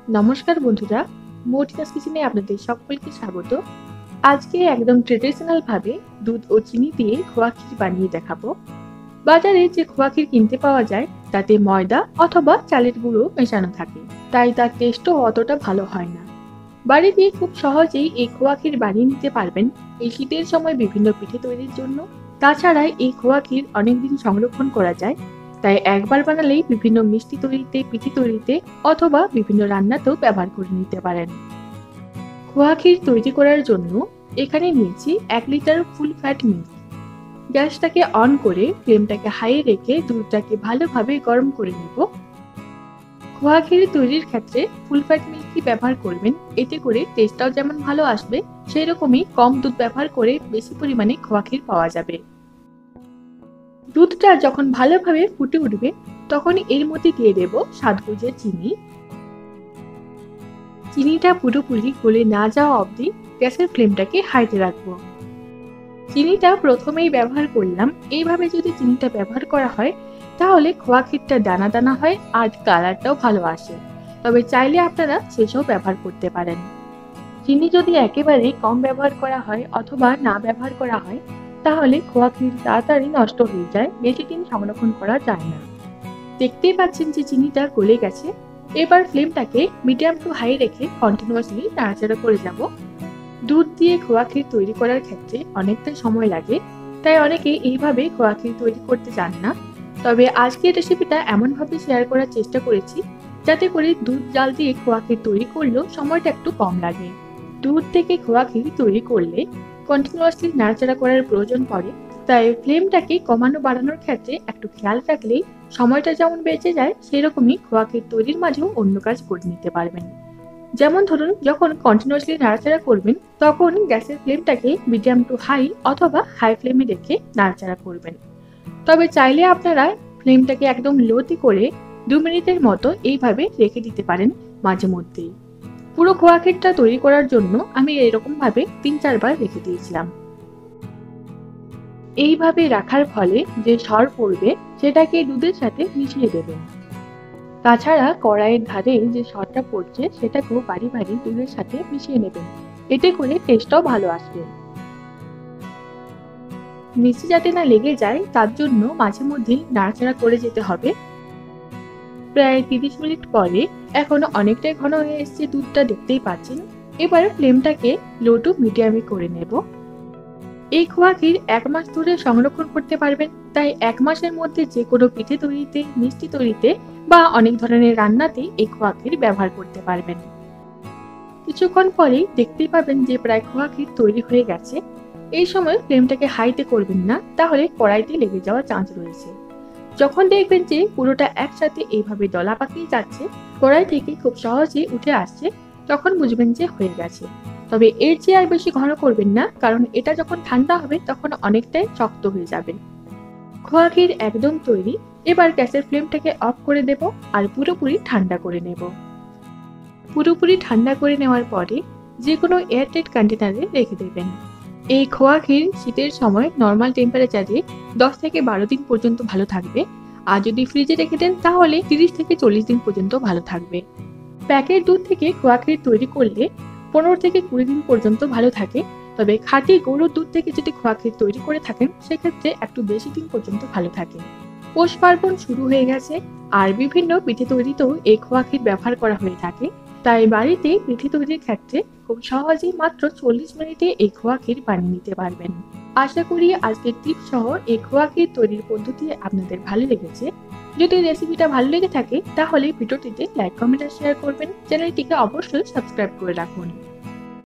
নমস্কার বন্ধুরা, মর্টিনাস কিচেনে আপনাদের সকলকে স্বাগত। আজকে একদম ট্রেডিশনাল ভাবে দুধ ও চিনি দিয়ে খোয়া ক্ষীর বানিয়ে দেখাবো। বাজারে যে খোয়া ক্ষীর কিনতে পাওয়া যায় তাতে ময়দা অথবা চালের গুঁড়ো মেশানো থাকে, তাই তার টেস্টও অতটা ভালো হয় না। বাড়িতে খুব সহজেই এই খোয়া ক্ষীর বানিয়ে নিতে পারবেন এই শীতের সময় বিভিন্ন পিঠে তৈরির জন্য। তাছাড়া এই খোয়া ক্ষীর অনেকদিন সংরক্ষণ করা যায়, তাই একবার বানালেই বিভিন্ন মিষ্টি তৈরিতে, পিঠে তৈরিতে অথবা বিভিন্ন রান্নাতেও ব্যবহার করে নিতে পারেন। খোয়া ক্ষীর তৈরি করার জন্য এখানে নিয়েছি 1 লিটার ফুল ফ্যাট মিল্ক। গ্যাসটাকে অন করে ফ্লেমটাকে হাই রেখে দুধটাকে ভালোভাবে গরম করে নেব। খোয়া ক্ষীর তৈরির ক্ষেত্রে ফুল ফ্যাট মিল্কই ব্যবহার করবেন, এতে করে টেস্টটাও যেমন ভালো আসবে সেই রকমই কম দুধ ব্যবহার করে বেশি পরিমাণে খোয়া ক্ষীর পাওয়া যাবে। দুধটা যখন ভালোভাবে ফুটে উঠবে তখন এর মধ্যে দিয়ে দেব স্বাদ বুঝে চিনি। চিনিটা পুরোপুরি গলে না যাওয়া অবধি গ্যাসের ফ্লেমটাকে হাইতে রাখবো। চিনিটা প্রথমেই ব্যবহার করলাম, এইভাবে যদি চিনিটা ব্যবহার করা হয় তাহলে খোয়া ক্ষীরটা দানা দানা হয় আর কালারটাও ভালো আসে। তবে চাইলে আপনারা সেসব ব্যবহার করতে পারেন। চিনি যদি একেবারে কম ব্যবহার করা হয় অথবা না ব্যবহার করা হয় তাহলে খোয়া ক্ষীর তাড়াতাড়ি নষ্ট হয়ে যায়, বেশি দিন সংরক্ষণ করা যায় না। দেখতেই পাচ্ছেন যে চিনিটা গলে গেছে। এবার ফ্লেমটাকে মিডিয়াম টু হাই রেখে কন্টিনিউয়াসলি নাড়াচাড়া করে যাব। দুধ দিয়ে খোয়া ক্ষীর তৈরি করার ক্ষেত্রে অনেকটা সময় লাগে, তাই অনেকে এইভাবে খোয়া ক্ষীর তৈরি করতে চান না। তবে আজকের রেসিপিটা এমনভাবে শেয়ার করার চেষ্টা করেছি যাতে করে দুধ জাল দিয়ে খোয়া ক্ষীর তৈরি করলেও সময়টা একটু কম লাগে। দুধ থেকে খোয়া ক্ষীর তৈরি করলে কন্টিনিউয়াসলি নাড়াচাড়া করার প্রয়োজন পড়ে, তাই ফ্লেমটাকে কমানো বাড়ানোর ক্ষেত্রে একটু খেয়াল রাখলেই সময়টা যেমন বেঁচে যায় সেরকমই খোয়া ক্ষীর তৈরির মাঝেও অন্য কাজ করে নিতে পারবেন। যেমন ধরুন, যখন কন্টিনিউয়াসলি নাড়াচাড়া করবেন তখন গ্যাসের ফ্লেমটাকে মিডিয়াম টু হাই অথবা হাই ফ্লেমে রেখে নাড়াচাড়া করবেন। তবে চাইলে আপনারা ফ্লেমটাকে একদম লোতে করে 2 মিনিটের মতো এইভাবে রেখে দিতে পারেন মাঝে মধ্যেই। পুরো খোয়া ক্ষীরটা তৈরি করার জন্য আমি এরকম ভাবে 3-4 বার রেখে দিয়েছিলাম। এইভাবে রাখার ফলে যে সর পড়বে সেটাকে দুধের সাথে মিশিয়ে দেবেন। তাছাড়া কড়াইয়ের ধারে যে সরটা পড়ছে সেটাকেও বাড়ি বাড়ি দুধের সাথে মিশিয়ে নেবেন, এতে করে টেস্টটাও ভালো আসবে। নিচে যাতে না লেগে যায় তার জন্য মাঝে মধ্যেই নাড়াচাড়া করে যেতে হবে। প্রায় 30 মিনিট পরে এখনো অনেকটাই ঘন হয়ে এসেছে দুধটা, দেখতেই পাচ্ছেন। এবার ফ্লেমটাকে লো টু মিডিয়ামে করে নেব। এই খোয়া ক্ষীর 1 মাস ধরে সংরক্ষণ করতে পারবেন, তাই 1 মাসের মধ্যে যে কোনো পিঠে তৈরিতে, মিষ্টি তৈরিতে বা অনেক ধরনের রান্নাতে এই খোয়া ক্ষীর ব্যবহার করতে পারবেন। কিছুক্ষণ পরেই দেখতেই পাবেন যে প্রায় খোয়া ক্ষীর তৈরি হয়ে গেছে। এই সময় ফ্লেমটাকে হাইতে করবেন না, তাহলে কড়াইতে লেগে যাওয়ার চান্স রয়েছে। যখন দেখবেন যে পুরোটা একসাথে এইভাবে দলা পাকিয়ে যাচ্ছে, কড়াই থেকে খুব সহজে উঠে আসছে, তখন বুঝবেন যে হয়ে গেছে। তবে এর চেয়ে আর বেশি ঘন করবেন না, কারণ এটা যখন ঠান্ডা হবে তখন অনেকটাই শক্ত হয়ে যাবে। খোয়া ক্ষীর একদম তৈরি। এবার গ্যাসের ফ্লেমটাকে অফ করে দেব আর পুরোপুরি ঠান্ডা করে নেব। পুরোপুরি ঠান্ডা করে নেওয়ার পরে যে কোনো এয়ারটাইট কন্টেনারে রেখে দেবেন। এই খোয়া ক্ষীর শীতের সময় নর্মাল টেম্পারেচারে 10 থেকে 12 দিন পর্যন্ত ভালো থাকবে, আর যদি ফ্রিজে রেখে দেন তাহলে 30 থেকে 40 দিন পর্যন্ত ভালো থাকবে। প্যাকেট দুধ থেকে খোয়া ক্ষীর তৈরি করলে 15 থেকে 20 দিন পর্যন্ত ভালো থাকে, তবে খাঁটি গরুর দুধ থেকে যদি খোয়া ক্ষীর তৈরি করে থাকেন সেক্ষেত্রে একটু বেশি দিন পর্যন্ত ভালো থাকে। পৌষ পার্বণ শুরু হয়ে গেছে আর বিভিন্ন পিঠে তৈরিতেও এই খোয়া ক্ষীর ব্যবহার করা হয়ে থাকে, তাই বাড়িতে পিঠে তৈরির ক্ষেত্রে খুব সহজেই মাত্র 40 মিনিটে এই খোয়া ক্ষীর বানিয়ে নিতে পারবেন। আশা করি আজকের টিপস সহ এই খোয়া ক্ষীর তৈরির পদ্ধতি আপনাদের ভালো লেগেছে। যদি রেসিপিটা ভালো লেগে থাকে তাহলে ভিডিওটিতে লাইক, কমেন্ট আর শেয়ার করবেন। চ্যানেলটিকে অবশ্যই সাবস্ক্রাইব করে রাখুন।